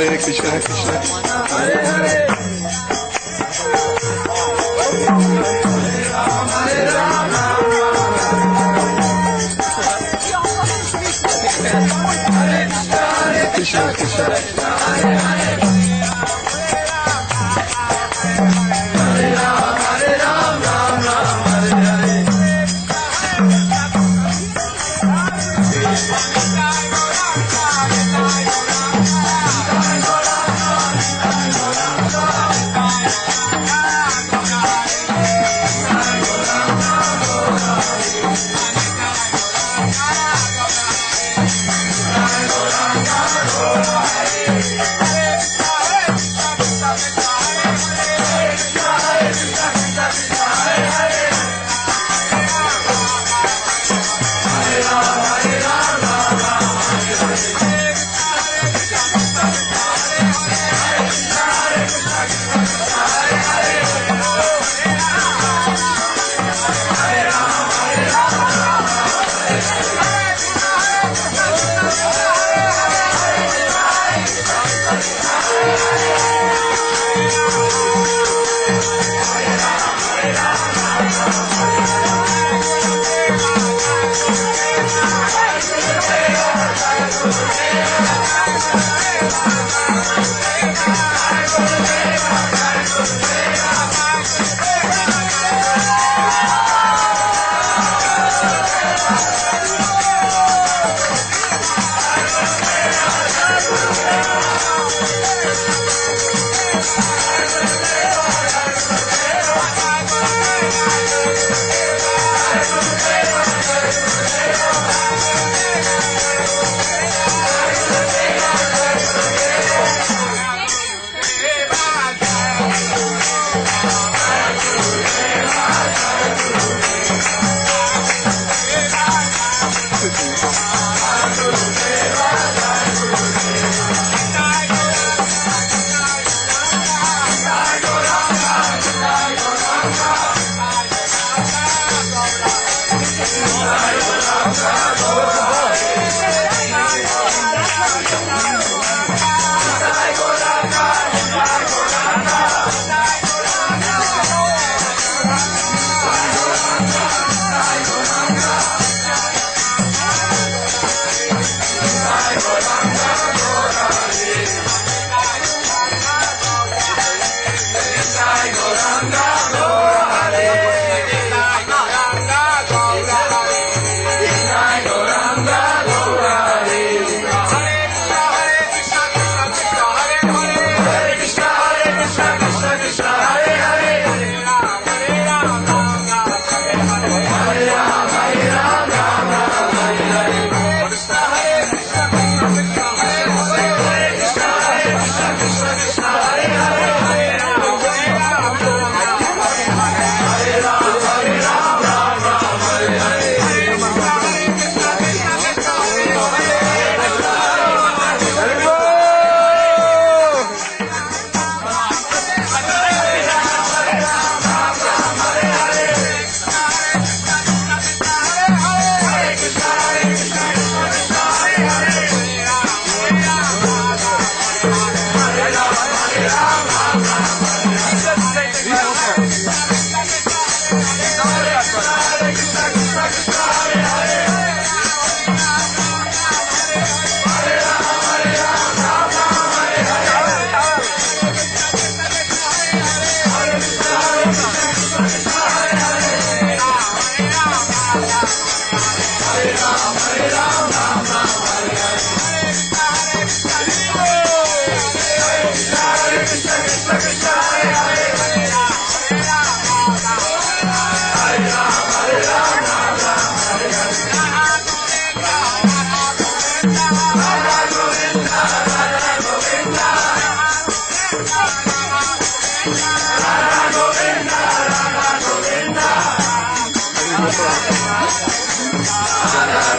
Hare Krishna, Krishna Hare Hare, Hare Rama, Hare Krishna, Krishna Hare Hare, Hare Rama, Hare Rama, Rama Hare Hare.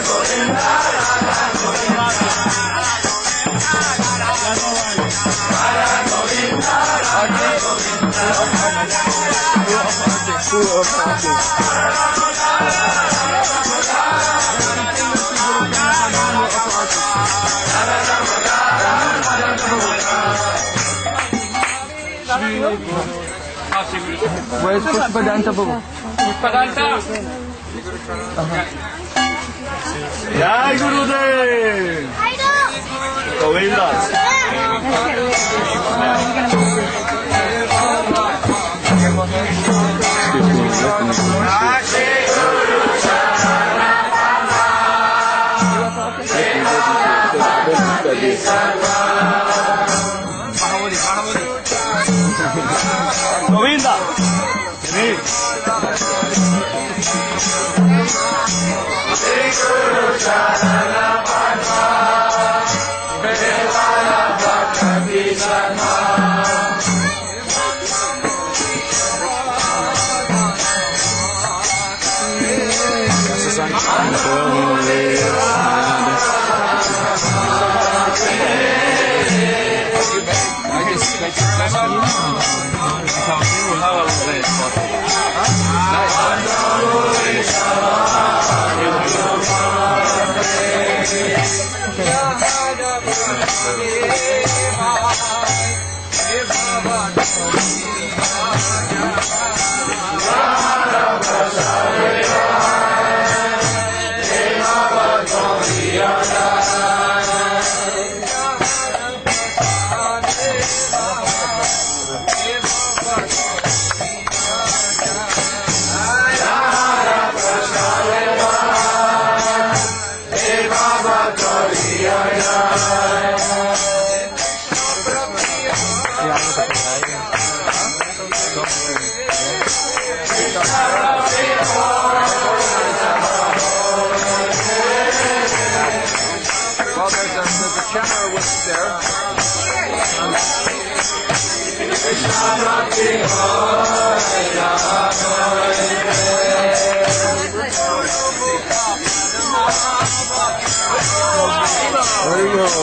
Govinda, Where's Pushpadanta Babu? Jai Gurudev! Govinda! Govinda!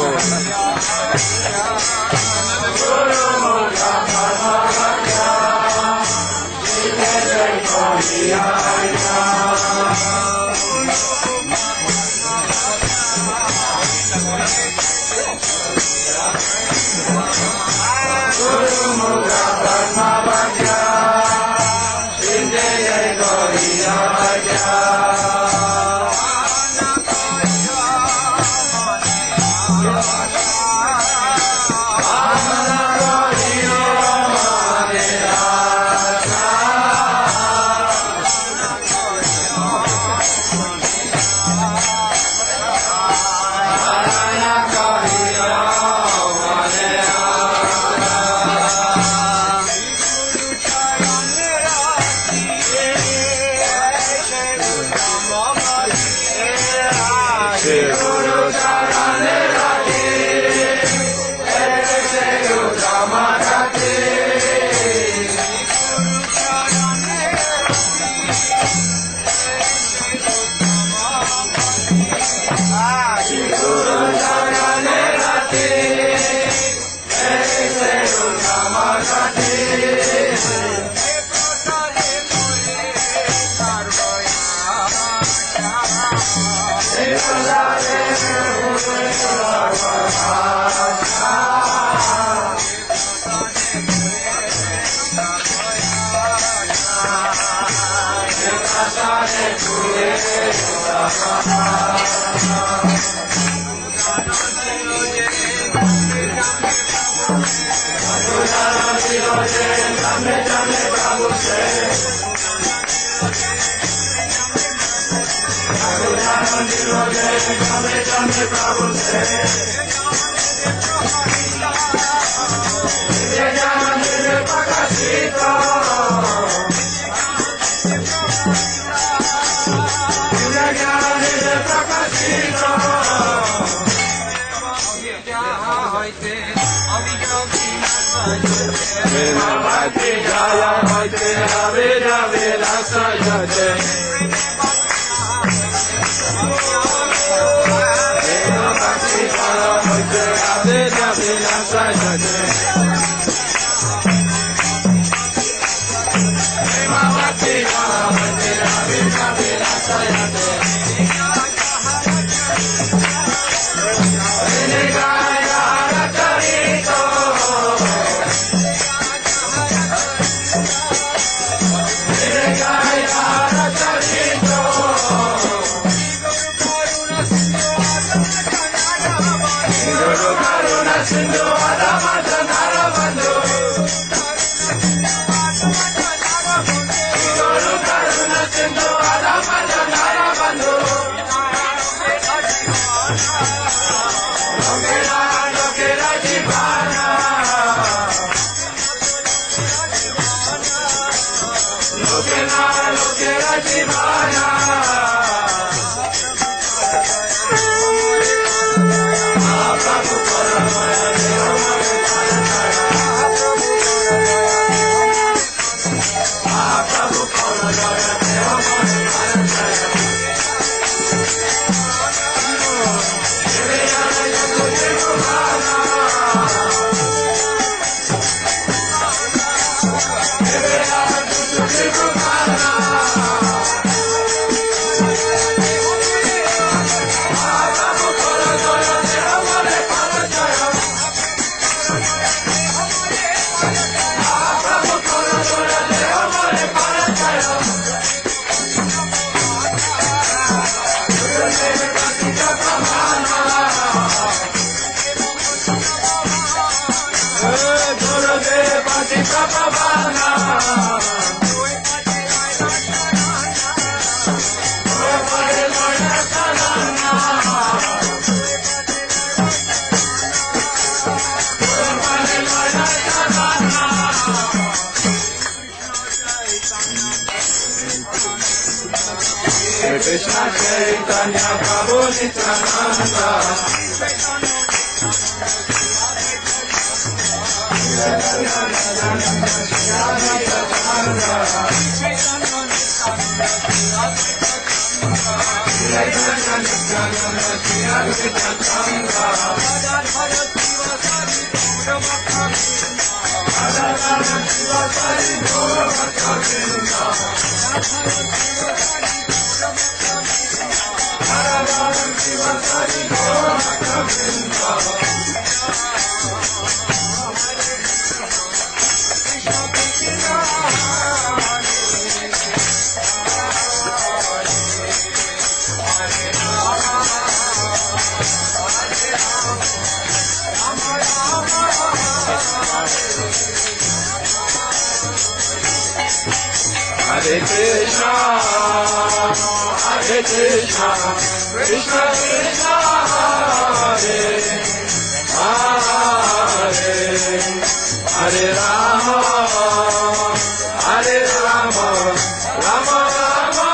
Krishna Chaitanya Prabhu Nityananda Hare Krishna, Hare Krishna, Krishna Krishna, Hare Hare, Hare Rama, Hare Rama, Rama Rama,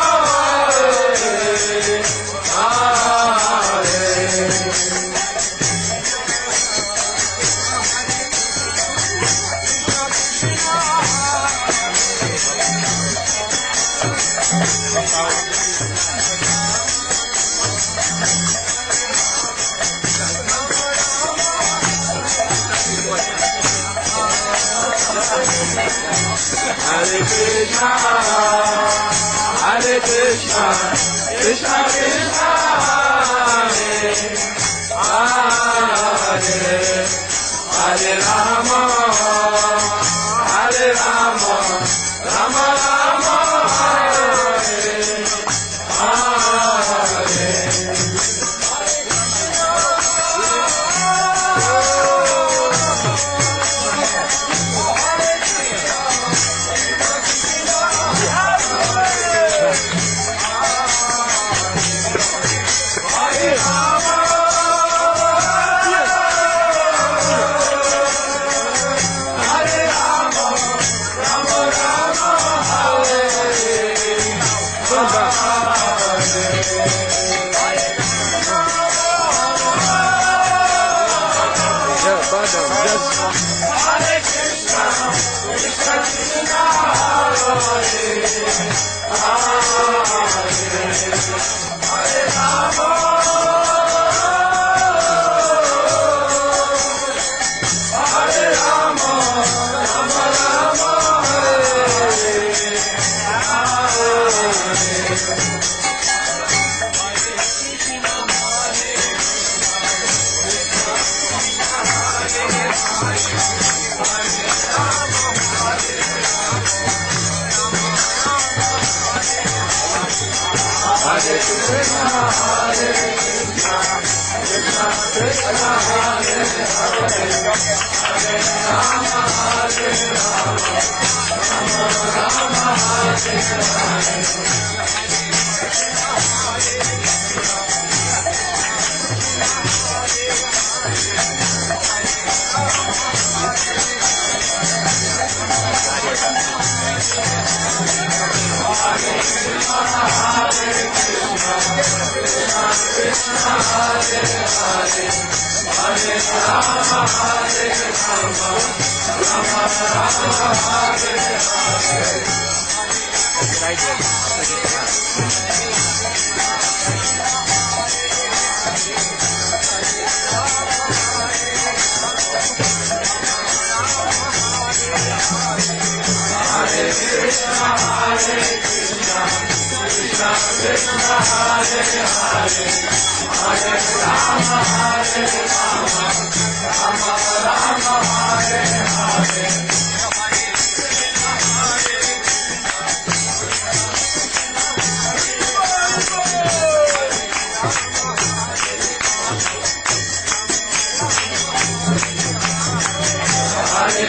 Hare Hare. Hare Krishna, Hare Krishna, Krishna Krishna, Hare Hare, Hare Rama, Hare Rama, Rama Rama, Hare Hare. Hare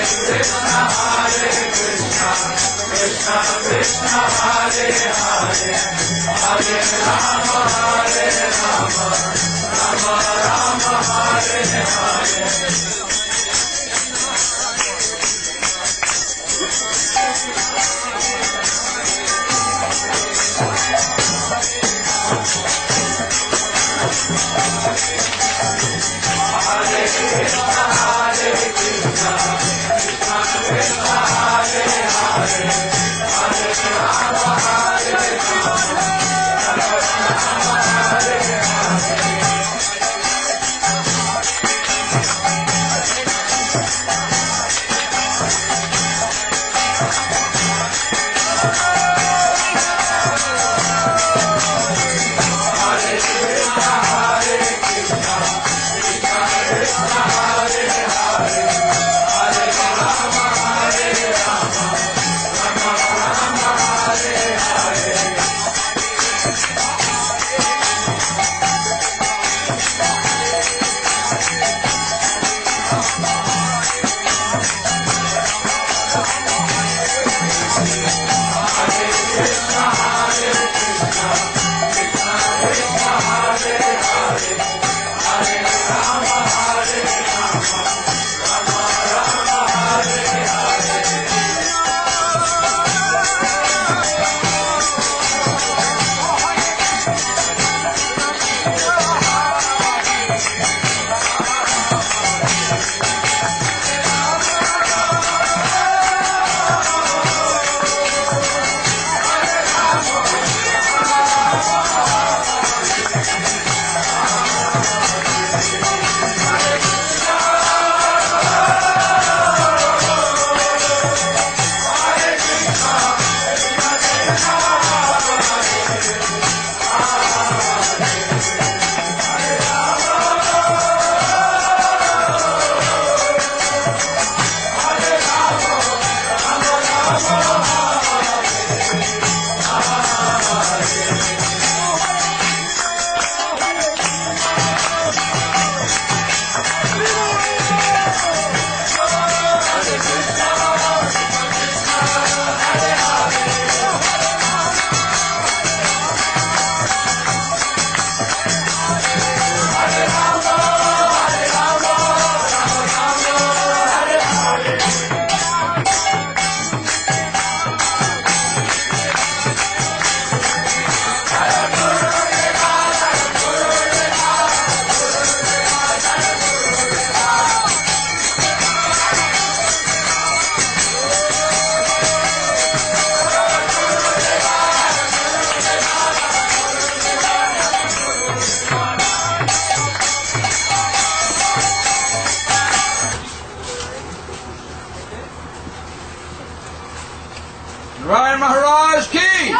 Narayana Maharaj ki!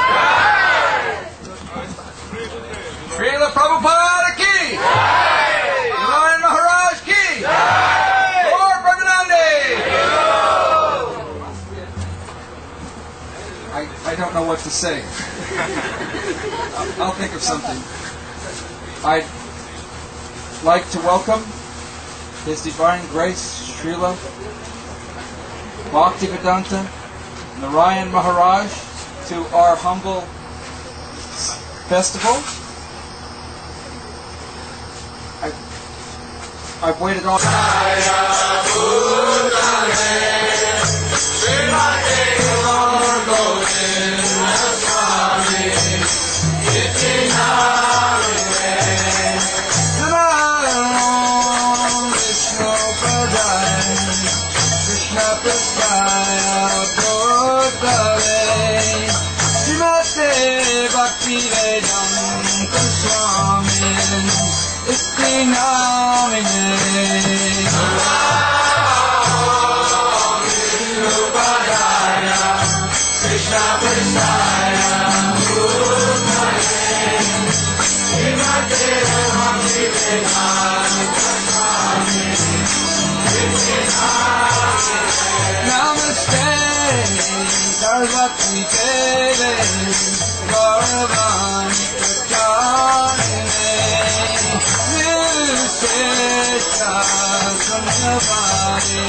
Srila Prabhupada ki! Narayana Maharaj ki! Lord Pramanande! I don't know what to say. I'll think of something. I'd like to welcome His Divine Grace, Srila Bhaktivedanta Narayana Maharaj to our humble festival. I've waited all Swami, Isti Namine. Krishna Prasaya Bhutale Srimate Bhaktivedanta Swami Namaste Sarvati Deve Gauravani Prajanine Nirvishesha Samyavadi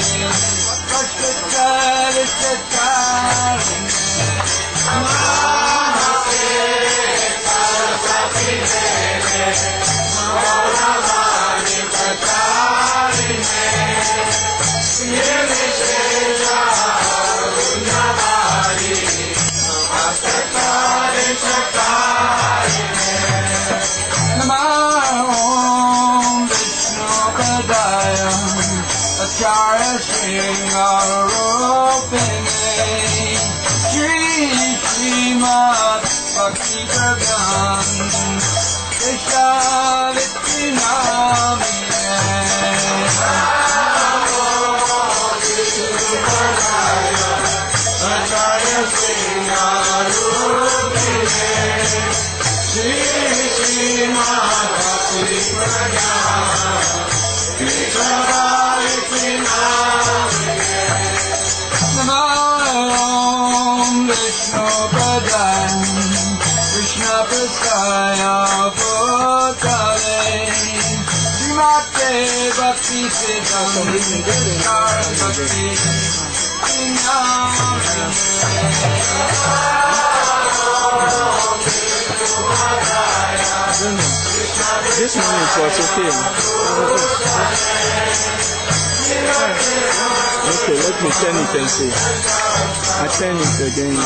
This moment was okay. Okay, let me turn it and see. I turn it again.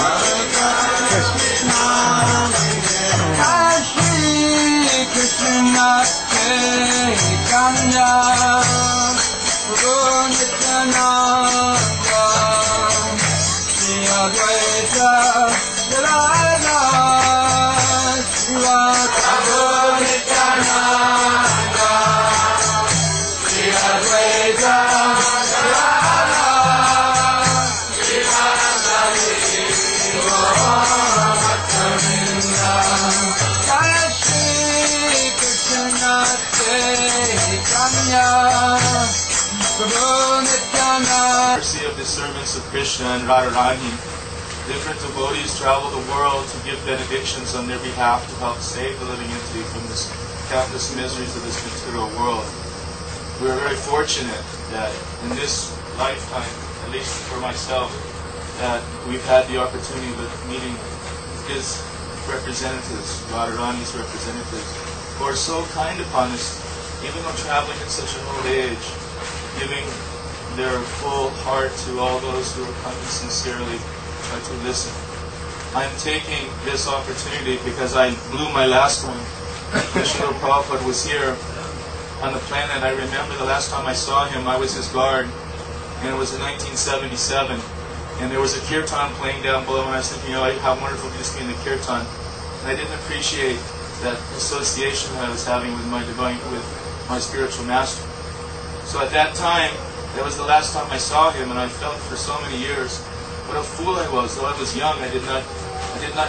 Mercy of the servants of Krishna and Radharani, different devotees travel the world to give benedictions on their behalf to help save the living entity from the countless miseries of this material world. We are very fortunate that in this lifetime, at least for myself, that we've had the opportunity of meeting his representatives, Radharani's representatives, who are so kind upon us, even though traveling at such an old age, giving their full heart to all those who are coming sincerely try to listen. I'm taking this opportunity because I blew my last one. Krishna Prabhupada was here on the planet. I remember the last time I saw him, I was his guard, and it was in 1977. And there was a kirtan playing down below, and I was thinking, oh, how wonderful could this be in the kirtan? And I didn't appreciate that association that I was having with my spiritual master. So at that time, that was the last time I saw him, and I felt for so many years what a fool I was. Though I was young, I did not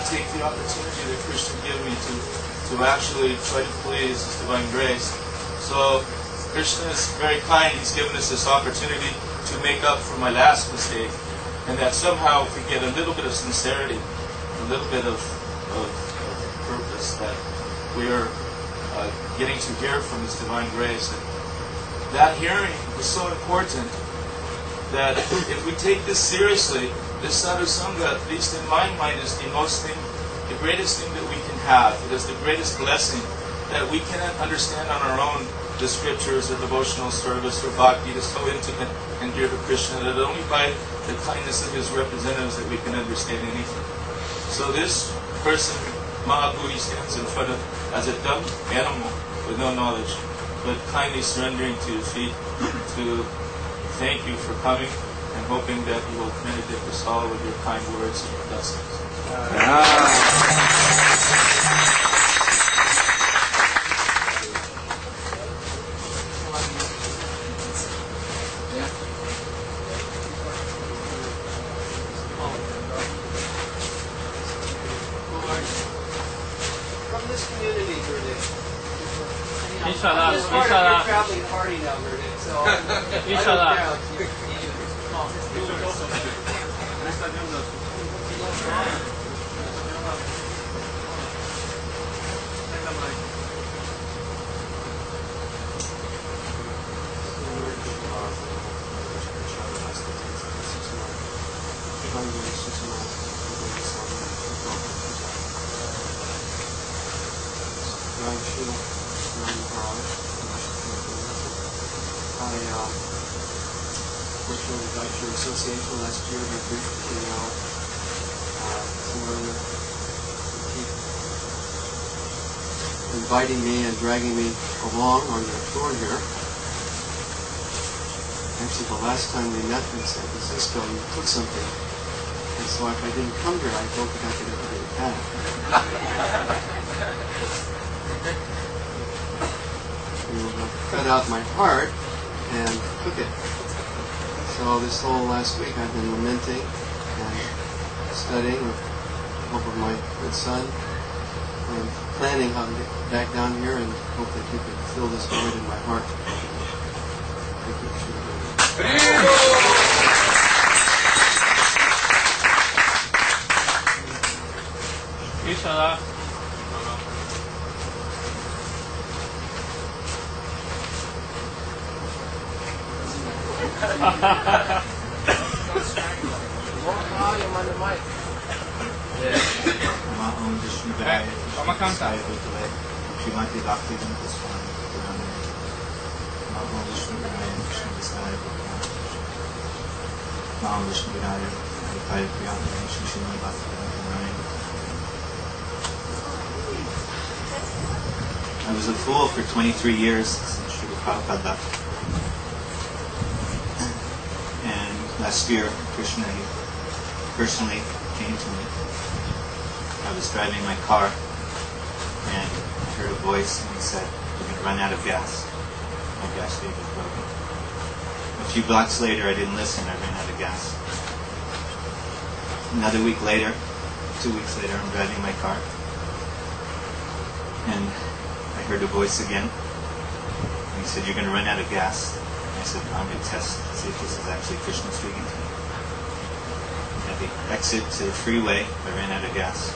take the opportunity that Krishna gave me to actually try to please His divine grace. So Krishna is very kind. He's given us this opportunity to make up for my last mistake, and that somehow if we get a little bit of sincerity, a little bit of purpose, that we are getting to hear from His divine grace. And that hearing is so important that if we take this seriously, this sadhu sangha, at least in my mind, is the greatest thing that we can have. It is the greatest blessing that we cannot understand on our own the scriptures or devotional service or bhakti is so intimate and dear to Krishna that only by the kindness of his representatives that we can understand anything. So this person, Mahabhuti, stands in front of as a dumb animal with no knowledge, but kindly surrendering to your feet to thank you for coming and hoping that you will benedict us all with your kind words and your blessings. From this community, Gurdev. Inshallah, This is part of your inshallah, traveling party now, Gurdev. So, inshallah. Fortunately got your association last year. We briefly know someone keep inviting me and dragging me along on your tour here. Actually, the last time we met in San Francisco, you took something. And so if I didn't come here, I don't think I could ever get it back. You cut out my heart and took it. So this whole last week I've been lamenting and studying with the help of my good son and planning how to get back down here and hope that you can fill this void in my heart. Thank you. I was a fool for 23 years since Srila Prabhupada left. And last year, Krishna personally came to me. I was driving my car and I heard a voice and he said, "You're going to run out of gas. My gas tank is broken." A few blocks later, I didn't listen. I ran out of gas. Another week later, 2 weeks later, I'm driving my car and I heard a voice again. And he said, "You're going to run out of gas." And I said, "I'm going to test to see if this is actually Krishna speaking to me." At the exit to the freeway, I ran out of gas.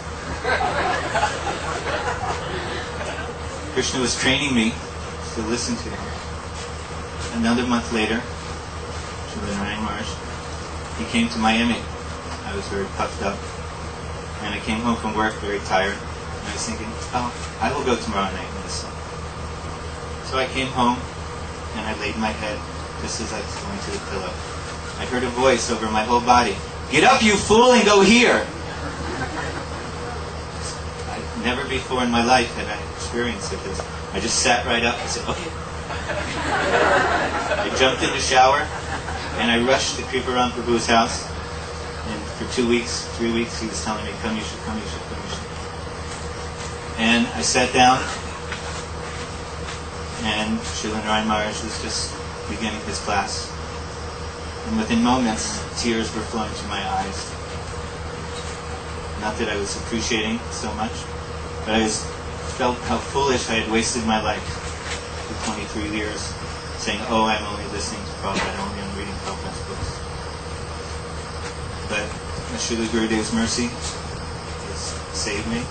Krishna was training me to listen to him. Another month later, Srila Narayana Maharaj, he came to Miami. I was very puffed up. And I came home from work very tired. And I was thinking, oh, I will go tomorrow night and listen. So I came home and I laid my head just as I was going to the pillow. I heard a voice over my whole body. "Get up, you fool, and go here!" Never before in my life had I experienced it. I just sat right up and said, "Okay." I jumped in the shower and I rushed to Kriparam Prabhu's house. And for 2 weeks, 3 weeks, he was telling me, "Come, you should come, you should come, you should." And I sat down and Srila Narayana Maharaj was just beginning his class. And within moments, tears were flowing to my eyes. Not that I was appreciating so much, but I felt how foolish I had wasted my life for 23 years, saying, "Oh, I'm only listening to Prabhupada, only I'm reading Prabhupada's books." But Srila Gurudev's mercy has saved me.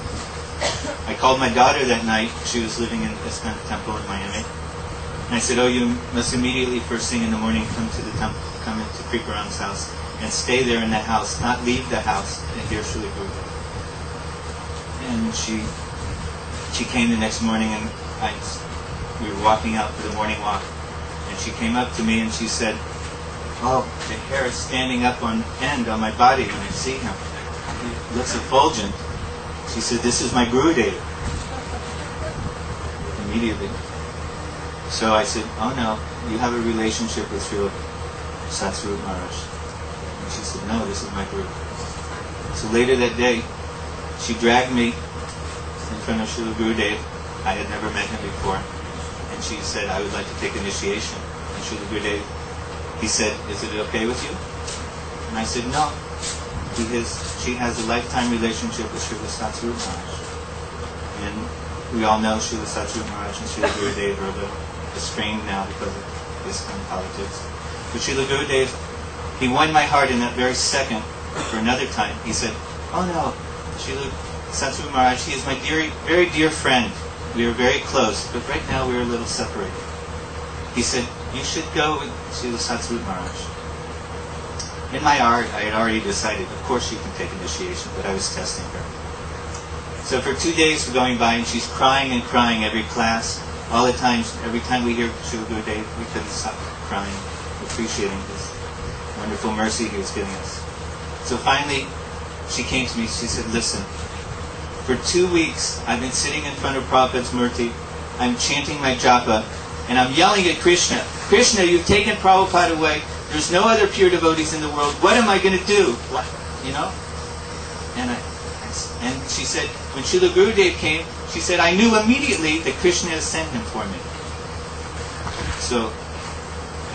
I called my daughter that night. She was living in the ISKCON temple in Miami. And I said, "Oh, you must immediately, first thing in the morning, come to the temple, come into Kriparam's house, and stay there in the house, not leave the house, and hear Srila Gurudev." And she came the next morning, and we were walking out for the morning walk, and she came up to me and she said, "Oh, the hair is standing up on end on my body when I see him. He looks effulgent." She said, "This is my Gurudev." Immediately. So I said, "Oh no, you have a relationship with Srila Satsvarup Maharaj." And she said, "No, this is my Guru." So later that day, she dragged me in front of Srila Gurudev. I had never met him before. And she said, "I would like to take initiation." And Srila Gurudev, he said, "Is it okay with you?" And I said, "No. She has a lifetime relationship with Srila Satsvarup Maharaj." And we all know Srila Satsvarup Maharaj and Srila Gurudev are a little estranged now because of this kind of politics. But Srila Gurudev, he won my heart in that very second. For another time, he said, "Oh no, Srila Satsvarup Maharaj, he is my very dear friend. We are very close, but right now we are a little separated." He said, "You should go with Srila Satsvarup Maharaj." in my heart, I had already decided, of course she can take initiation, but I was testing her. So for 2 days we're going by, and she's crying and crying every class. All the times, every time we hear Srila Gurudev, we couldn't stop crying, appreciating his wonderful mercy he was giving us. So finally, she came to me, she said, listen, for 2 weeks I've been sitting in front of Prabhupada's murti, I'm chanting my japa, and I'm yelling at Krishna, Krishna, you've taken Prabhupada away, there's no other pure devotees in the world, what am I going to do? What? You know? And she said, when Srila Gurudev came, she said, I knew immediately that Krishna has sent him for me. So,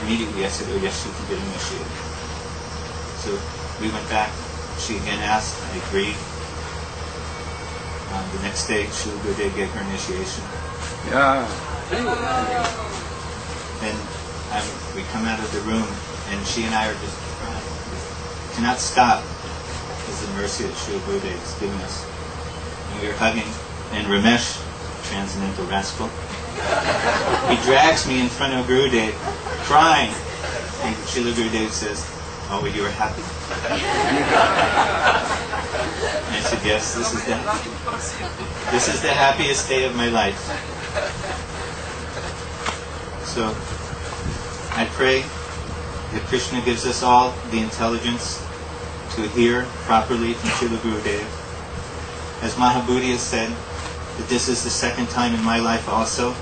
immediately I said, oh yes, you can get initiated. So, we went back, she again asked, I agreed. The next day, Srila Gurudev gave her initiation. Yeah. And we come out of the room, and she and I are just crying. Cannot stop. Is the mercy that Srila Gurudev is giving us. And we were hugging, and Ramesh, transcendental rascal, he drags me in front of Gurudev, crying. And Srila Gurudev says, oh, you are happy? And I said, yes, this is the happiest day of my life. So, I pray that Krishna gives us all the intelligence to hear properly from Srila Gurudev. As Mahabodhi has said, that this is the second time in my life also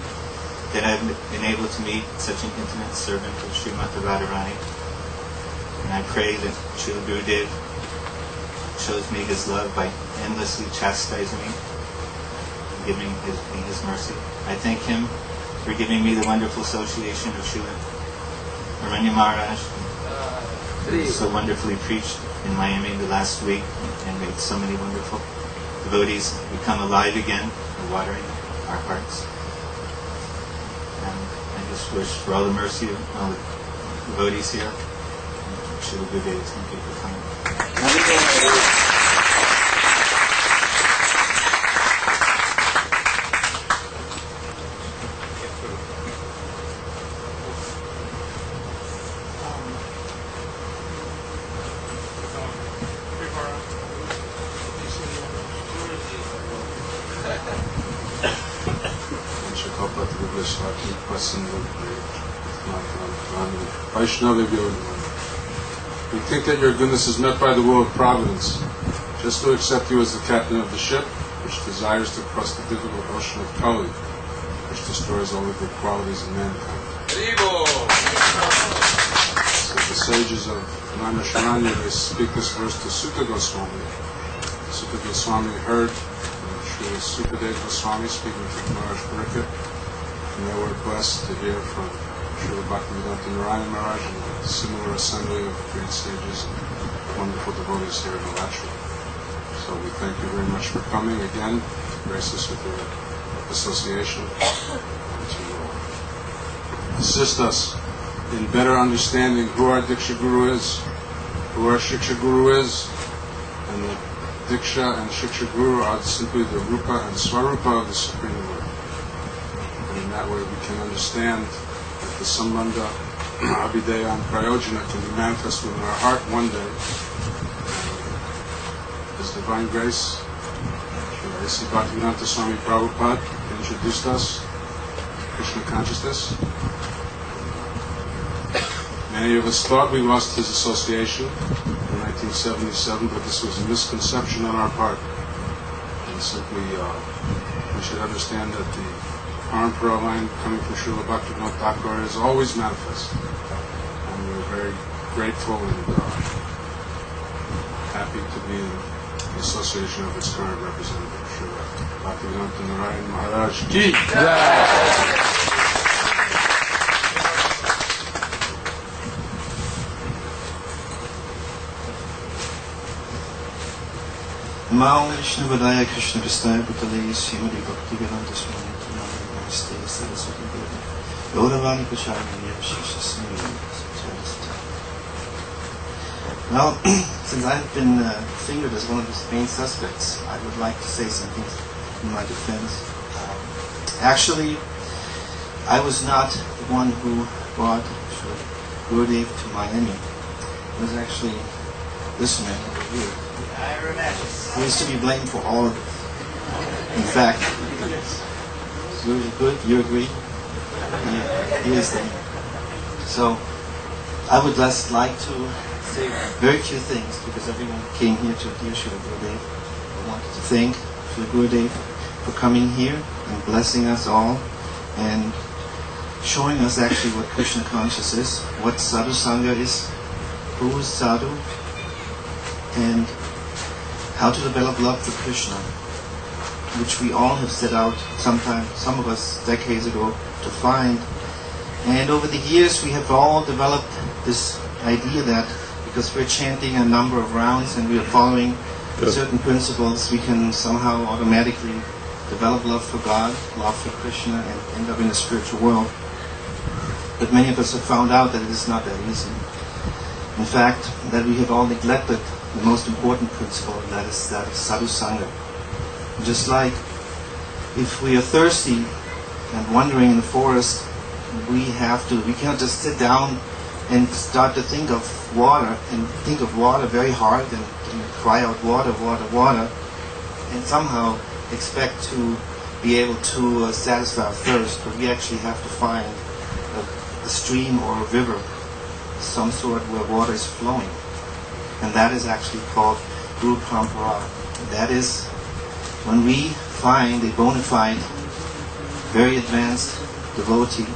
that I've been able to meet such an intimate servant of Srimati Radharani. And I pray that Srila Gurudev shows me his love by endlessly chastising me and giving me his mercy. I thank him for giving me the wonderful association of Srila Narayana Maharaj, who so wonderfully preached in Miami the last week and made so many wonderful devotees become alive again, watering our hearts. And I just wish for all the mercy of all the devotees here, and Srila Gurudev, thank you for coming. We think that your goodness is met by the will of providence, just to accept you as the captain of the ship, which desires to cross the difficult ocean of Kali, which destroys all the good qualities in mankind. So the sages of Naimisharanya, they speak this verse to Sutta Goswami. Sutta Goswami heard Srila Sukadeva Goswami speaking to Maharaj Pariksit, and they were blessed to hear from Srila Bhaktivedanta Narayana Maharaj and a similar assembly of great sages and wonderful devotees here in Alachua. So we thank you very much for coming again to grace us with your association and to assist us in better understanding who our Diksha Guru is, who our Shiksha Guru is, and the Diksha and Shiksha Guru are simply the Rupa and Swarupa of the Supreme Lord. And in that way we can understand that the Sambandha, Abhideya and Prayojana can be manifest within our heart one day. His divine grace, Srila A.C. Bhaktivedanta Swami Prabhupada introduced us to Krishna consciousness. Many of us thought we lost his association in 1977, but this was a misconception on our part. And simply, we should understand that the Parampara line coming from Srila Bhaktivinoda Thakur is always manifest. And we're very grateful and happy to be in the association of its current representative, Srila Bhaktivedanta Narayana Maharaj Ki. Namo Vishnu Vadaya Krishna Pristaya Bhutale Srimati Bhaktivedanta Swami Namaste Saraswati Devi Gauravani Pacharani Yavashesha Smini. Well, since I've been fingered as one of his main suspects, I would like to say something in my defense. Actually, I was not the one who brought Gurudev to Miami. was actually this man over here. He is to be blamed for all of it. In fact, you agree? He is there. So, I would just like to say very few things because everyone came here to dear Srila Gurudev. I wanted to thank Srila Gurudev for coming here and blessing us all and showing us actually what Krishna conscious is, what sadhu sangha is, who is sadhu, and how to develop love for Krishna, which we all have set out sometime, some of us decades ago, to find. And over the years we have all developed this idea that because we're chanting a number of rounds and we are following certain principles, we can somehow automatically develop love for God, love for Krishna, and end up in the spiritual world. But many of us have found out that it is not that easy. In fact, that we have all neglected the most important principle, and that is sadhu sangha. Just like if we are thirsty and wandering in the forest, we cannot just sit down and start to think of water very hard and cry out water, water, water, and somehow expect to be able to satisfy our thirst. But we actually have to find a stream or a river, some sort where water is flowing. And that is actually called Guru Parampara. That is when we find a bona fide, very advanced devotee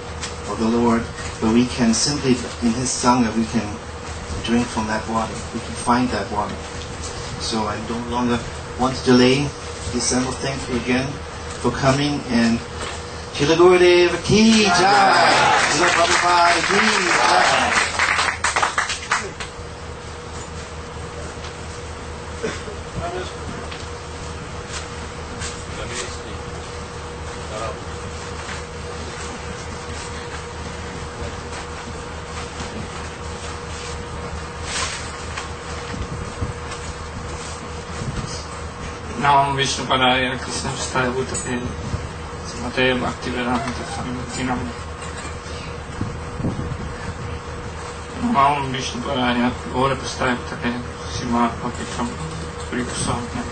of the Lord, where we can simply, in his Sangha, we can drink from that water. We can find that water. So I no longer want to delay the assembly. Thank you again for coming, and Srila Gurudev Ki Jai! Srila Prabhupada Ki Jai! Nam Vishnu Padaya Krishna Staya Bhutale Srimate Bhakti Vedanta Swami Bhaktinam Nam Vishnu Padaya Gaura Pastaya Bhutale Srimate Bhakti Vedanta Swami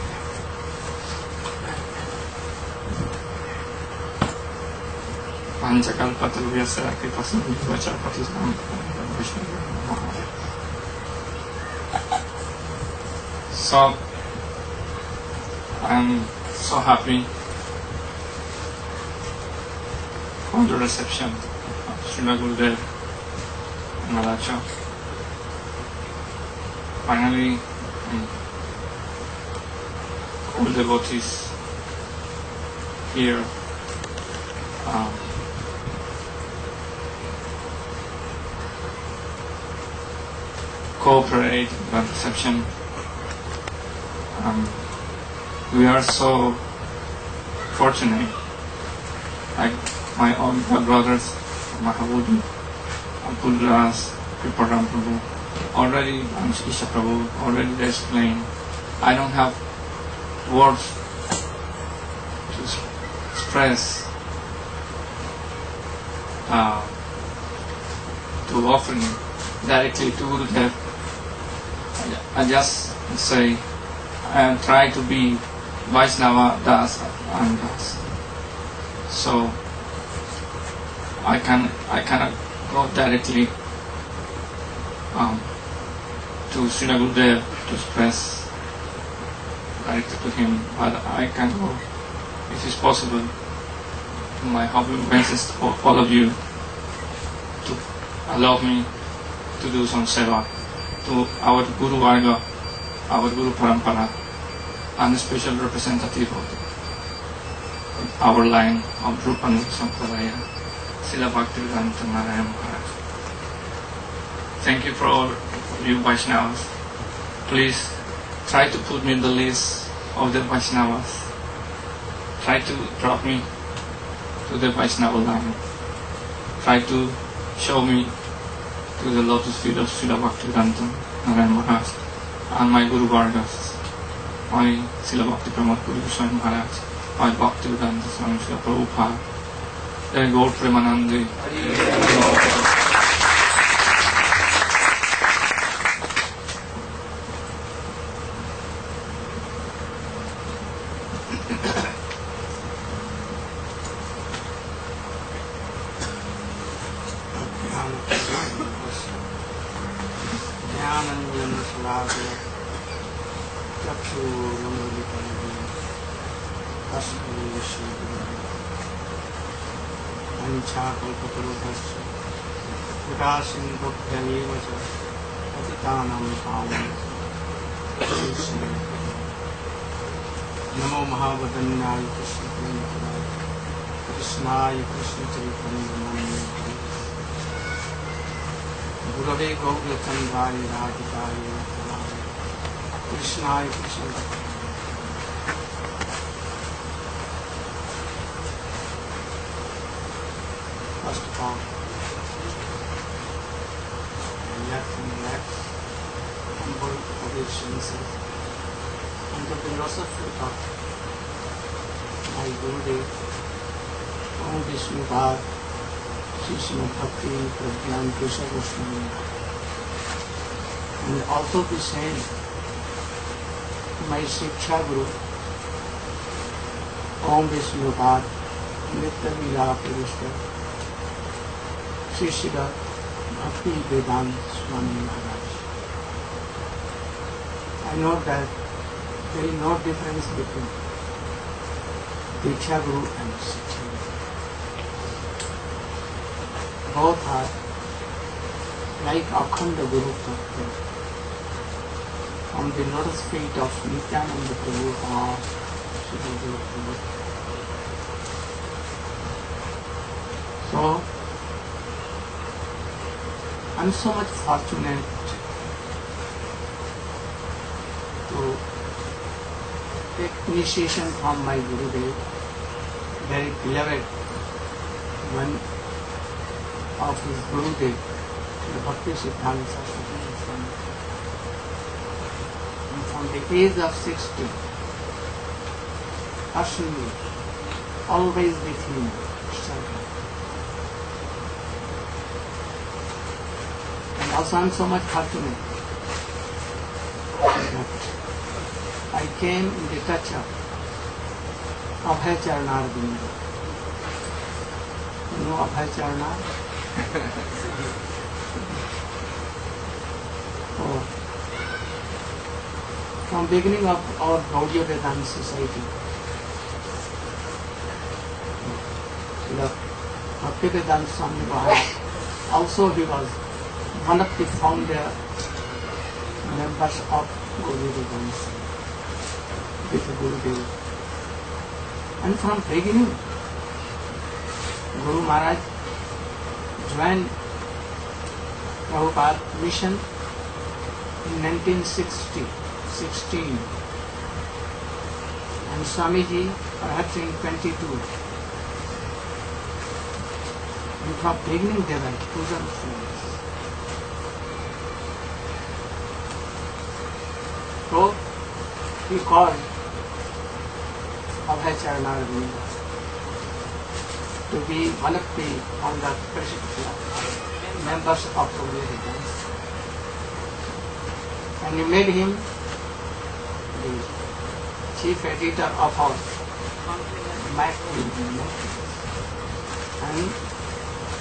Panchakalpatarvyasa Kripasamudvacha Patisnam Vishnu. So I'm so happy for the reception of Srila Gurudev in Alachua. Finally, all devotees here cooperate with that reception. We are so fortunate, like my own brothers, Mahabuddha, Abdullas, Kriparam Prabhu, already, and Isha Prabhu, already they explained. I don't have words to express to offering directly to Gurudev. I just say, I try to be Vaishnava Das and Das. So I cannot go directly to Srila Gurudev to express directly to him, but I can go, if it's possible, to my humble message for all of you to allow me to do some seva to our Guru Varga, our Guru Parampara, and a special representative of our line of Rupananda Sampradaya, Srila Bhaktivedanta Narayana Maharaj. Thank you for all you Vaishnavas. Please try to put me in the list of the Vaishnavas. Try to drop me to the Vaishnava line. Try to show me to the lotus feet of Srila Bhaktivedanta Narayana Maharaj and my Guru Vargas, my Srila Bhakti Pramod Guru Swami Maharaj, my Bhaktivedanta Swami Srila Prabhupada, Jai Gaur Premanande. Rago, Chakshurunmilitam Tasmai Shri Anchakalpatarubhasya Vikasindhubhyaeva ca Patitanam Pavanam Namo Mahavadanyaya Krishna Premapradaya Krishnaya Krishna Chaitanya Namane Gurave Gaurachandraya Radhikaya Krishnaya Krishna First of all, left and left, humble obeisances and the philosophy of my Gurudev, Om Vishnupada, Krishna Bhakti, Prajnan, Krishna Goswami, and also the same, my Shiksha Guru, Om Vishnupada, Nitya Vila Purishta, Shishira Bhakti Vedanta Swami Maharaj. I know that there is no difference between Diksha Guru and Shiksha Guru. Both are like Akhanda Guru Tattva from the lotus feet of Nityananda Prabhu or Sri Guru Prabhu. So, I'm so much fortunate to take initiation from my Gurudev, very beloved one of his Gurudev, the Bhakti Siddhanta Saraswati Swami. And from the age of 60, personally, always with him, and also I'm so much fortunate that I came in the touch of Abhay Charana Arvinda. You know Abhay Charana? Oh. From beginning of our Gaudiya Vedanta Society, the Bhakti Vedanta Swami Maharaj, also he was one of the founder members of Gaudiya Vedanta Society with Gurudev. And from beginning, Guru Maharaj joined Prabhupada mission in 1916, and Swamiji perhaps in 22. And from beginning they were bosom friends. So he called Abhay Charana Arvinda to be one of the members of the Gaudiya. And he made him the chief editor of our magazine. And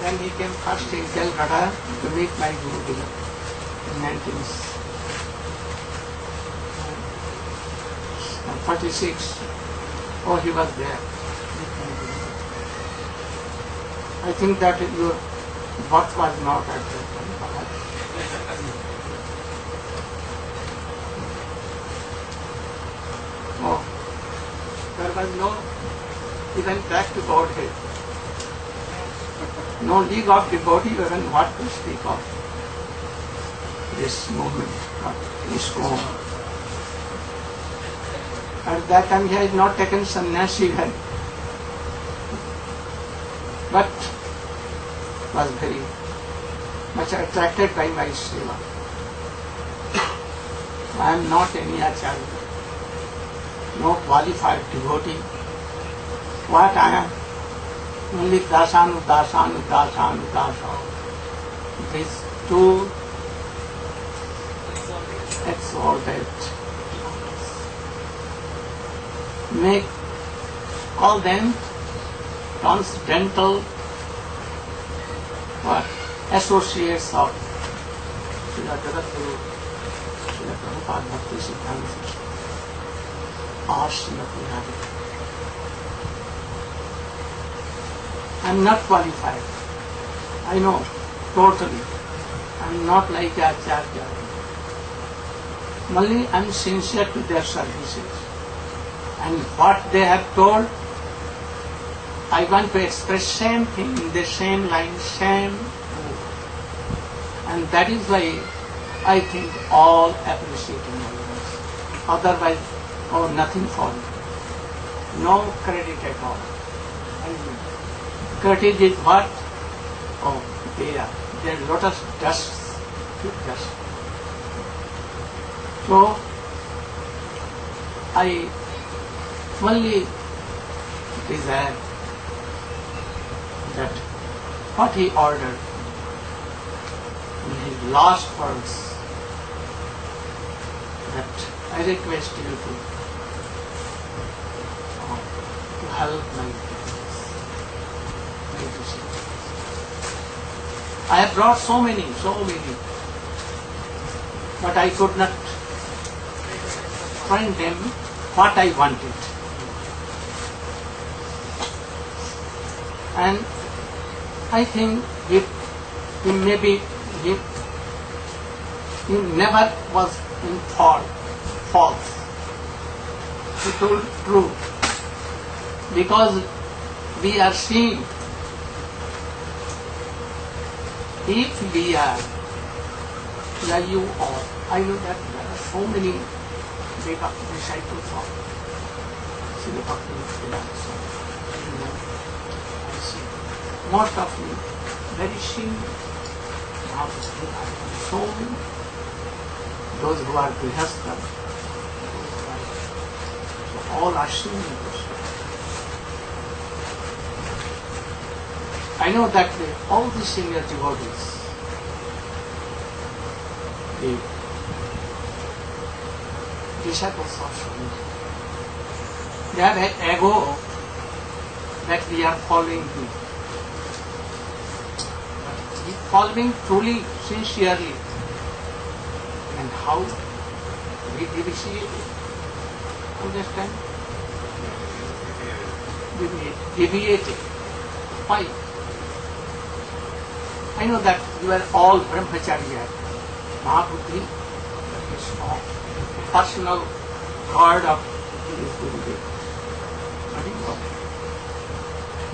then he came first in Calcutta to meet my Guru in 1946. Oh, he was there. I think that your birth was not at that time, perhaps. Oh, there was no even back to Godhead. No league of devotee, even what to speak of this movement, this form. At that time he had not taken sannyas even, but was very much attracted by my seva. I am not any acharya, no qualified devotee. What I am? Only dasanu, dasanu, dasanu, dasanu. These two exalted. Call them transcendental associates of Srila Jagadguru, Srila Prabhupada, Bhakti Siddhanta, or Srimati Radhika. I am not qualified. I know, totally. I am not like Acharya. Only I am sincere to their services. And what they have told, I want to express same thing in the same line, same word. And that is why I think all appreciating my words. Otherwise, nothing for me. No credit at all. Credit is what? They are lotus dust. So, I only desire that what he ordered in his last words, that I request you to help my disciples. I have brought so many, but I could not find them what I wanted. And I think he never was in false. He told truth. Because we are seeing, if we are, you all, I know that there are so many disciples of Srila Bhakti Siddhanta. I see most of you very senior. So many. Those who are grihastha, all are seniors. I know that all the senior devotees, the disciples of Swami, they have an ego that we are following him. But following truly, sincerely, and how we deviate it. Understand? Deviate it. Why? I know that you are all brahmacharya. Mahabuddhi is personal guard of his Gurudev.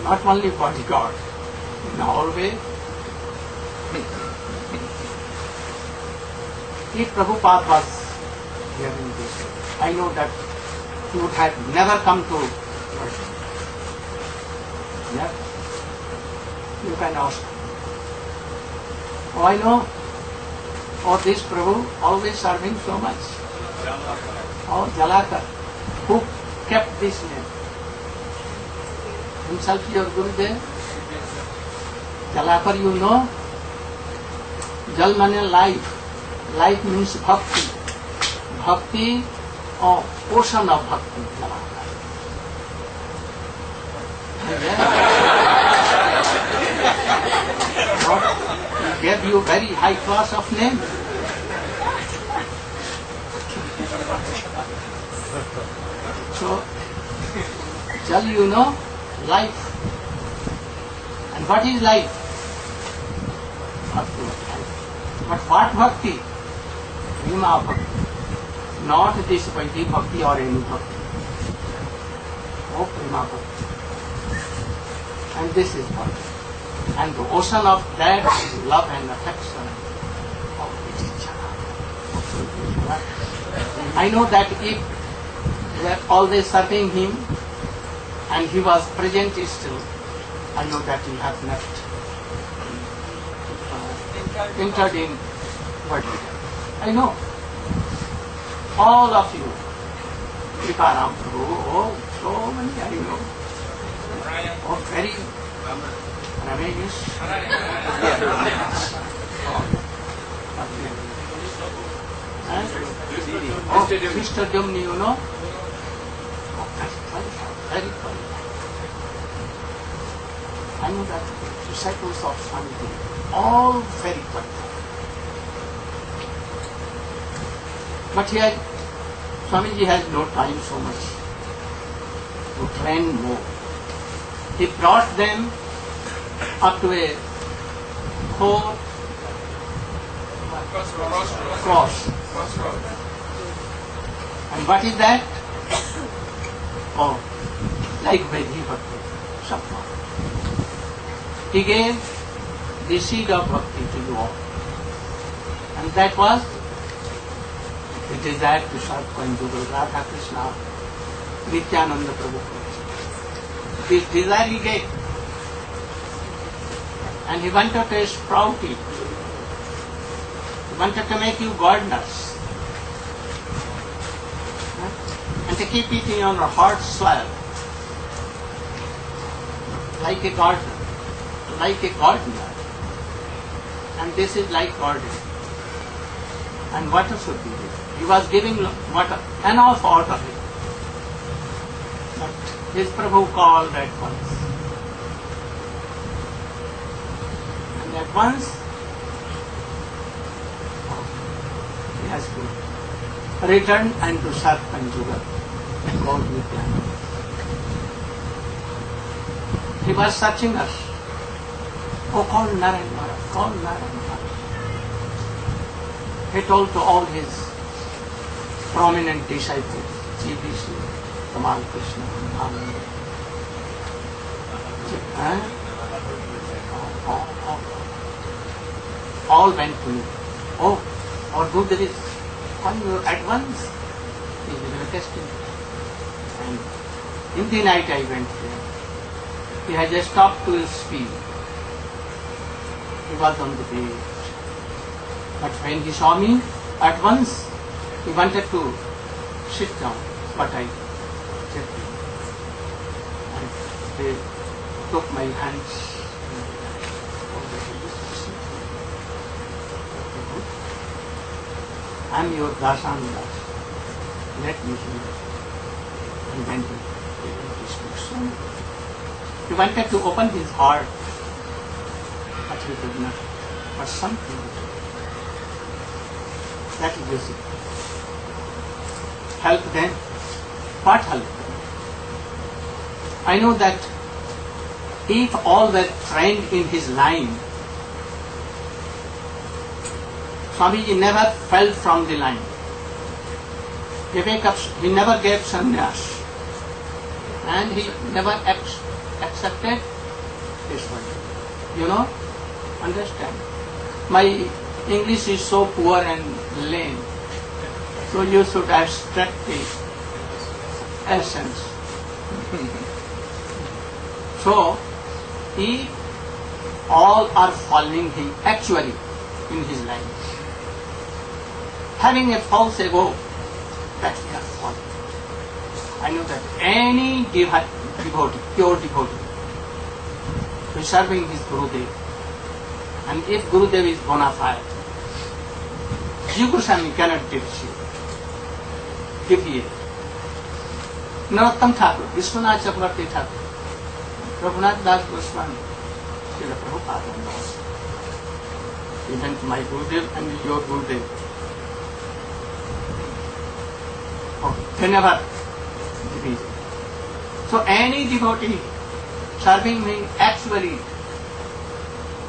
Not only bodyguard, in all way. If Prabhupada was hearing this, I know that he would have never come to worship. Yeah? You can ask. I know. This Prabhu always serving so much. Jalakar. Who kept this name? Himself your Gurudev? Jalakar, you know? Jal means life. Life means bhakti. Bhakti, ocean of bhakti. He gave you very high class of name. So, Jal, you know, life. And what is life? Bhakti. But what bhakti? Prema bhakti. Not this Vaidhi bhakti or any bhakti. Prema bhakti. And this is bhakti. And the ocean of that is love and affection of each. I know that if we are always serving him and he was present still, I know that he has not entered in what we do. I know. All of you. Krikaram Prabhu, so many I know. Very Ramesh. Mr. Dumni, you know? Very funny. I know that disciples of Swami, all very qualified. But Swamiji has no time so much to train more. He brought them up to a whole cross. And what is that? Oh, like Vedhi Bhakti, Sapma. He gave the seed of bhakti to you all. And that was the desire to serve conjugal Radha Krishna, Nityananda Prabhu. This desire he gave. And he wanted to sprout it. He wanted to make you gardeners. And to keep it in your heart soil. Like a gardener. Like a gardener. And this is like garden. And water should be given. He was giving water, enough out of it. But his Prabhu called at once. And at once, he has to return and to serve conjugal. God Nityananda. He was searching us. Oh, call Narayana, call Narayana. He told to all his prominent disciples, GBC, Kamal Krishna, Ananda. All went to me. Oh, our Buddha is coming at once. He will test him. And in the night I went there. He had just stopped to speak. He was on the bed. But when he saw me, at once he wanted to sit down. But I checked him. And they took my hands. I am your Dasanda. Let me hear. And then he began to speak Swami. He wanted to open his heart, but he could not. But something. That is it. Help them. What help them? I know that if all were trained in his line, Swamiji never fell from the line. He never gave sannyas. And he never accepted this one. You know? Understand? My English is so poor and lame. So you should abstract the essence. So, if all are following him actually in his line, having a false ego, that we are following. I know that any devotee, pure devotee, who is serving his Gurudev, and if Gurudev is bona fide, Jiva Goswami cannot give here. Narottam Thakur, Vishwanath Chakravarti Thakur, Raghunath Das Goswami, Srila Prabhupada and all. Even my Gurudev and your Gurudev. They never divided. So any devotee serving me actually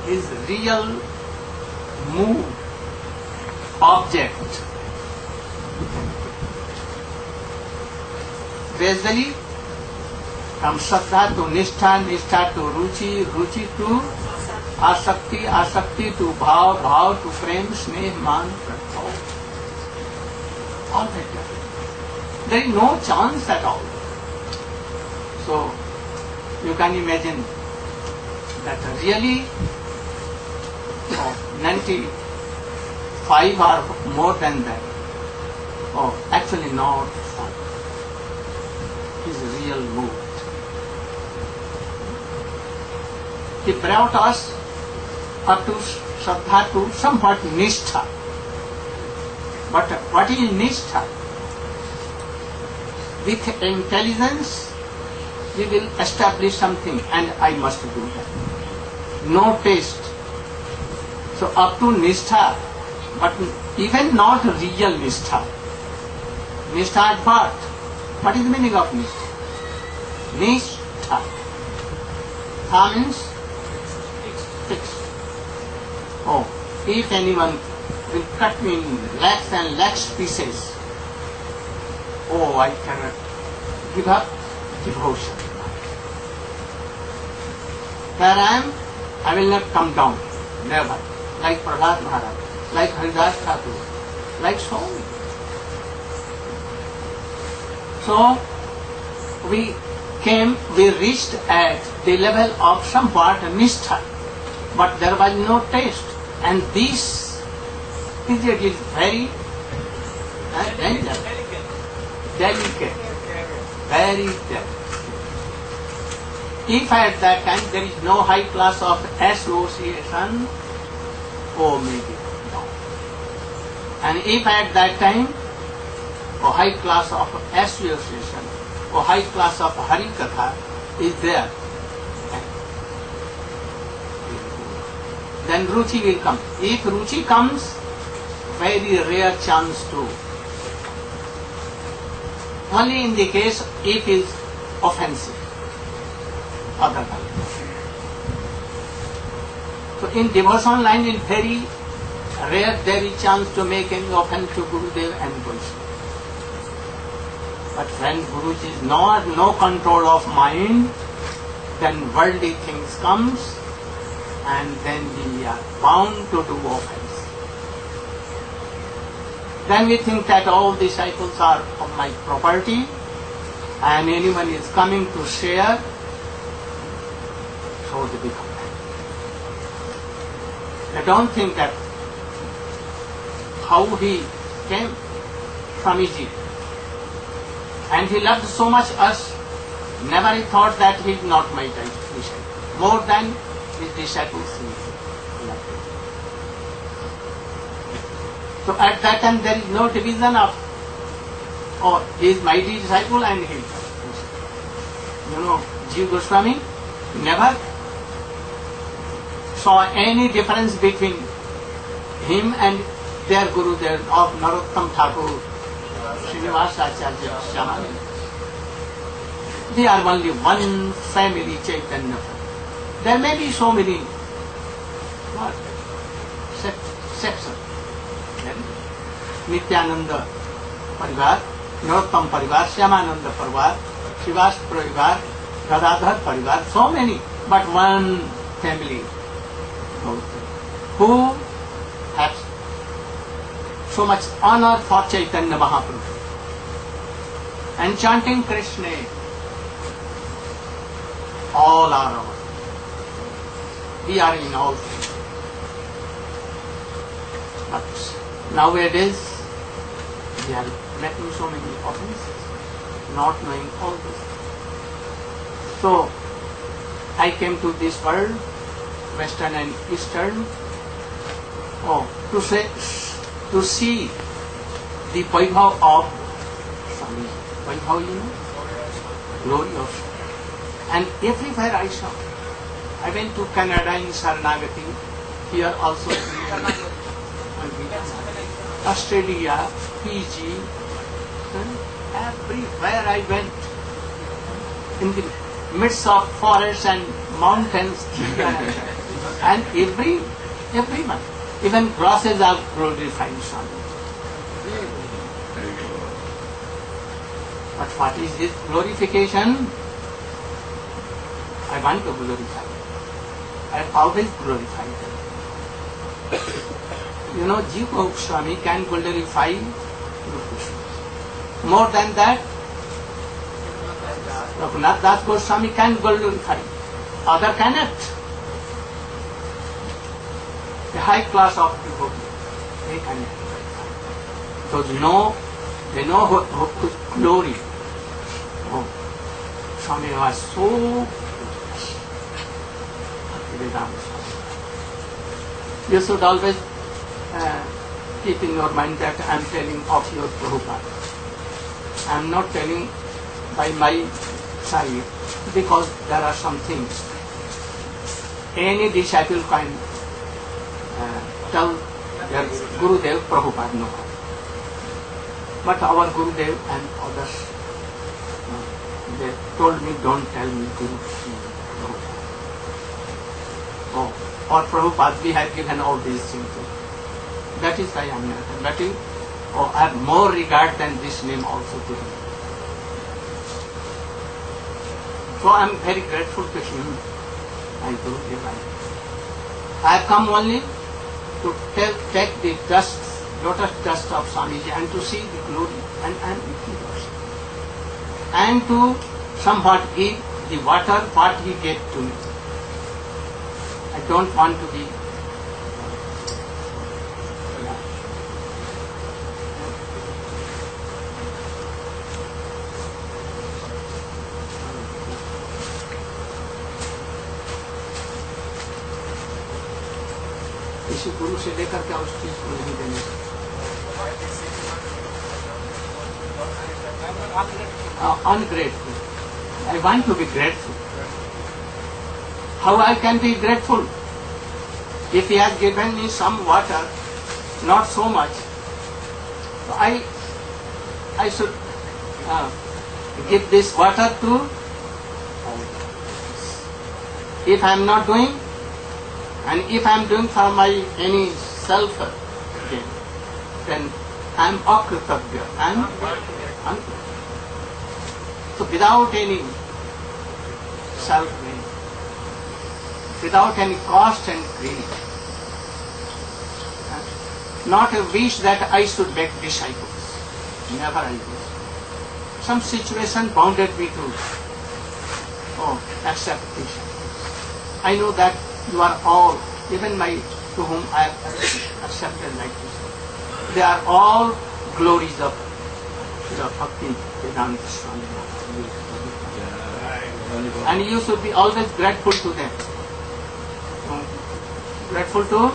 is real move object. Gradually from Sattva to Nishtha, Nishtha to Ruchi, Ruchi to Asakti, Asakti to Bhav, Bhav to Prem, Sneh, Man, Pratbhav. All that. There is no chance at all. So, you can imagine that really 95 or more than that. Oh, actually not 5. Is a real mood. He brought us up to Shraddha to somewhat Nishtha. But what is Nishtha? With intelligence, we will establish something and I must do that. No taste. So up to Nishtha, but even not real Nishtha. Nishtha at birth. What is the meaning of Nishtha? Nishtha. Tha means fixed. Oh, if anyone will cut me in lakhs and lakhs pieces, oh, I cannot give up devotion. Where I will not come down. Never. Like Prahlad Maharaj, like Haridas Thakur, like Swami. So, we reached at the level of somewhat nishtha, but there was no taste. And this period is very dangerous, delicate, very delicate. If at that time there is no high class of association, oh maybe no. And if at that time a high class of association, or high class of Harikatha is there, then Ruchi will come. If Ruchi comes, very rare chance too. Only in the case if it is offensive. Otherwise. So in devotion line is very rare there is chance to make any offense to Gurudev and Vaishnava. But when Guruji is no control of mind, then worldly things comes and then we are bound to do offense. Then we think that all disciples are of my property and anyone is coming to share, so they become that. I don't think that how he came from Egypt. And he loved so much us, never he thought that he is not my disciple. More than his disciples he loved him. So at that time there is no division of, oh, he is my disciple and he is. You know, Jiva Goswami never saw any difference between him and their Guru, of Narottam Thakur, Srinivasa Acharya, Shamani. They are only one family, Chaitanya. There may be so many sections. Nityananda Parivar, Narottam Parivar, Shyamananda Parivar, Srivas Parivar, Gadadhar Parivar, so many, but one family who has so much honor for Chaitanya Mahaprabhu and chanting Krishna. All are our. We are in all things. But nowadays we are making so many offenses, not knowing all this. So I came to this world, Western and Eastern, to see the Vaibhav of Swami. Vaibhav, you know? Glory of Swami. And everywhere I saw. I went to Canada in Saranagati, here also in Australia, Fiji, everywhere I went. In the midst of forests and mountains, and everyone, even grasses are glorifying Swami. But what is this glorification? I want to glorify. I always glorify them. You know, Jiva Goswami can glorify Guru Krishna. More than that, Raghunath Das Goswami can glorify. Other cannot. The high class of devotee, they cannot. So they know glory. Oh, Swami was so you should always keep in your mind that I am telling of your Prabhupada. I am not telling by my side because there are some things. Any disciple can tell their Gurudev Prabhupada no. But our Gurudev and others, they told me, don't tell me Guru. Oh, or Prabhupada, we have given all these things. That is why I am not. That is, I have more regard than this name also to him. So I am very grateful to him. I have come only to take the dust, lotus dust of Swamiji and to see the glory and to somewhat give the water what he gave to me. I don't want to be किसी गुरु से लेकर के उस चीज को नहीं देने ungrateful. I want to be grateful. How I can be grateful? If he has given me some water, not so much, I should give this water to. If I am not doing, and if I am doing for my any self gain, then I am akritagya. I am ungrateful. So without any self gain, without any cost and greed, not a wish that I should make disciples. Never I wish. Some situation bounded me to accept this. I know that you are all, even my to whom I have accepted like this, they are all glories of the Bhakti Vedanta Swami. And you should be always grateful to them. Grateful to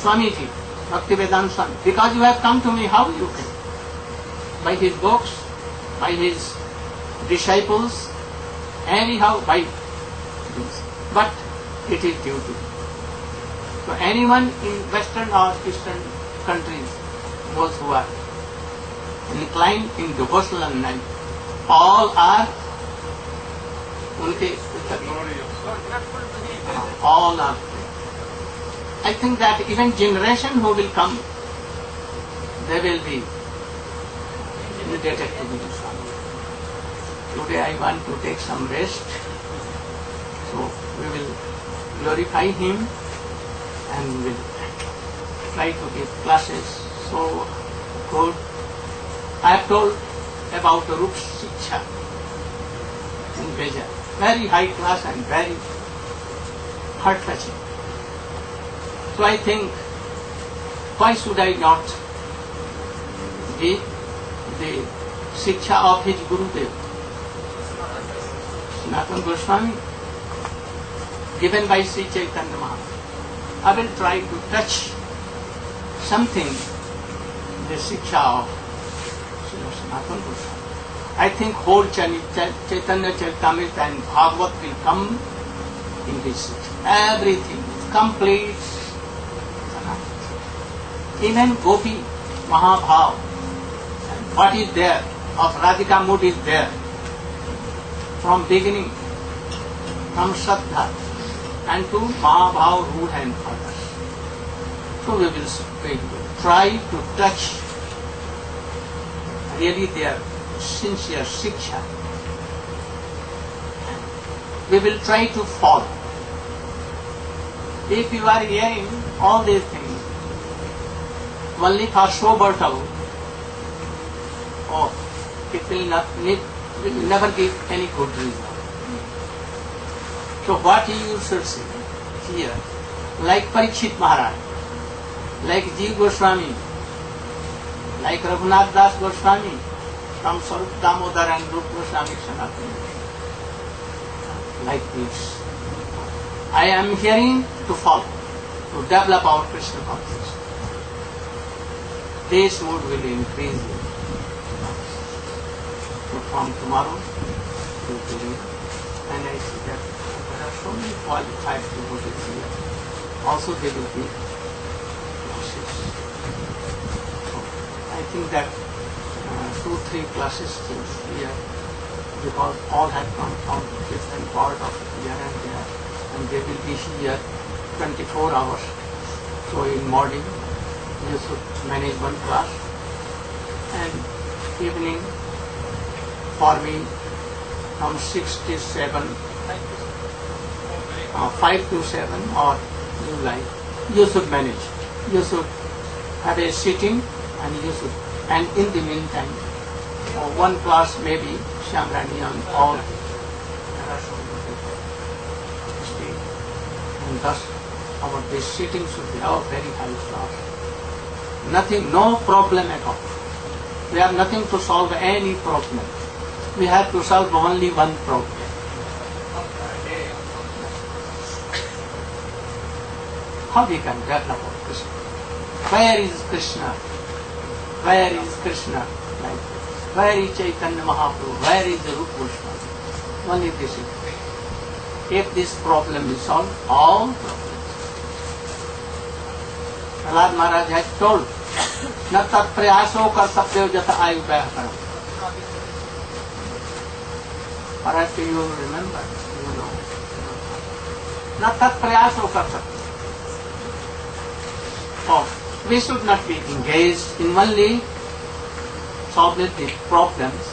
Swamiji, Bhakti Vedanta Swami. Because you have come to me, how you can? By his books, by his disciples, anyhow by this. But it is due to. So anyone in Western or Eastern countries, those who are inclined in devotional life, all are unke all are. I think that even generation who will come, they will be indebted to me. Today I want to take some rest, so we will glorify him and will try to give classes so good. I have told about the Rup Shiksha in Beja. Very high class and very heart-touching. So I think, why should I not give the Shiksha of his Gurudev, Sanatana Goswami, given by Sri Chaitanya Mahaprabhu? I will try to touch something, the Shiksha of Sri Sanatana Goswami. I think whole Chaitanya Charitamrita and Bhagavad will come in this Shiksha. Everything, complete. Even Gopi, Mahabhav, what is there of Radhika mood is there from beginning, from Shraddha and to Mahabhav, Ruh and others. So we will try to touch really their sincere Shiksha. We will try to follow. If you are hearing all these things only for show battle, it will never give any good result. So what you should see here, like Parikshit Maharaj, like Jiva Goswami, like Raghunath Das Goswami, from Swarup Damodar and Rupa Goswami Sanatana, like this. I am hearing to follow, to develop our Krishna consciousness. This mood will increase. So from tomorrow to today, and I see that there are so many qualified devotees here. Also they will be losses. So I think that 2-3 classes here, because all have come from different parts of here and there, and they will be here 24 hours. So in morning you should manage one class, and evening for me from 6 to 7, 5 to 7, or you like, you should manage. You should have a sitting, and you should, and in the meantime, one class maybe Shamrani and all, and thus our this sitting should be our very high class. Nothing, no problem at all. We have nothing to solve any problem. We have to solve only one problem. How we can get about Krishna? Where is Krishna? Where is Krishna? Like, where is Chaitanya Mahaprabhu? Where is the Rupa Goswami? Only this is. If this problem is solved, all problems. Prahlad Maharaj has told, "Na tat prayaso kartavyo jata ayu vyakaram." Perhaps you remember, you know. Na tat prayaso kartavyo. Oh, we should not be engaged in only solving the problems,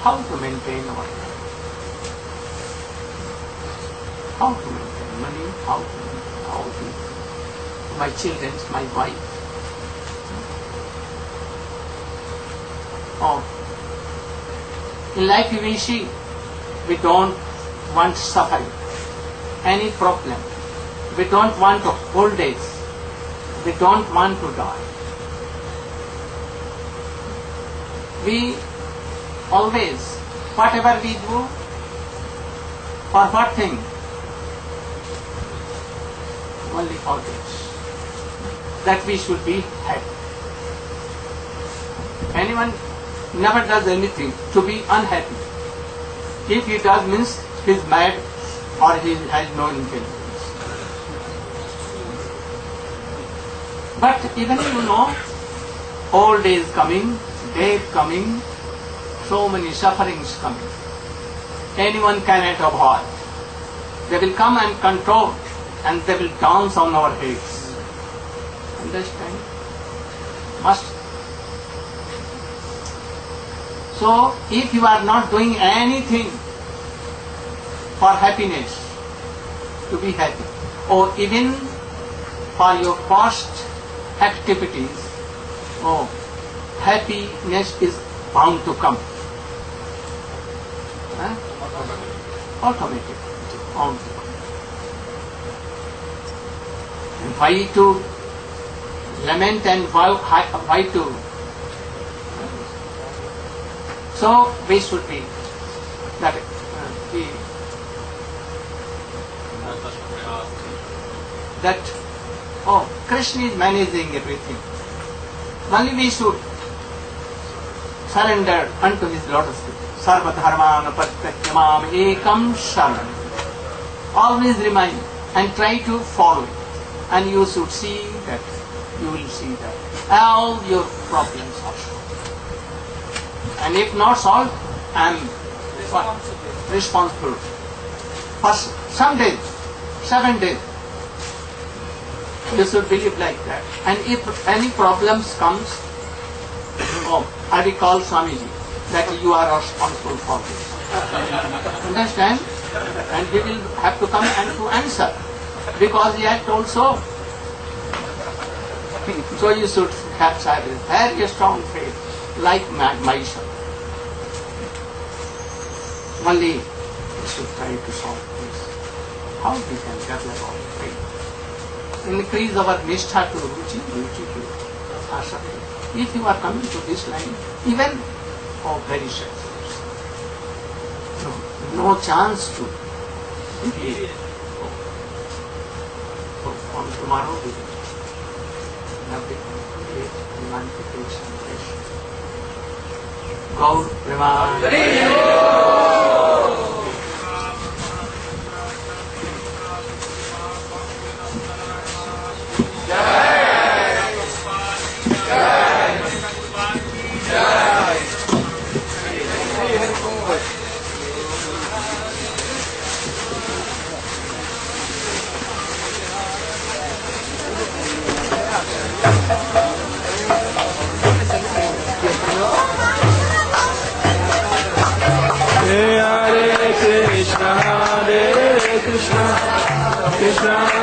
how to maintain our life, how to maintain money, how to my children, my wife. Oh, in life we see, we don't want suffering, any problem. We don't want old age. We don't want to die. We always, whatever we do, for what thing? Only for this. That we should be happy. Anyone never does anything to be unhappy. If he does, means he is mad or he has no intelligence. But even you know, old age coming, death coming, so many sufferings coming. Anyone cannot avoid. They will come and control, and they will dance on our heads. Understand? Must. So, if you are not doing anything for happiness, to be happy, or even for your past activities, oh, happiness is bound to come. Automatic. Bound to come. And why to lament and why to? So we should be that oh, Krishna is managing everything. Only we should surrender unto his lotus feet. Sarva dharmana pratyamam ekam sharanam. Always remind and try to follow it. And you should see that, you will see that all your problems are solved. And if not solved, I am responsible. For some days, 7 days, you should believe like that. And if any problems comes, oh, I will call Swamiji that you are responsible for this. Understand? And he will have to come and to answer, because he had told so. So you should have very strong faith, like myself. Only you should try to solve this. How we can develop our faith? Increase our nishtha to ruchi to asakti. If you are coming to this line, even very successful. No chance to be. So from tomorrow we will have the complete emancipation. Gaur Preman. Really?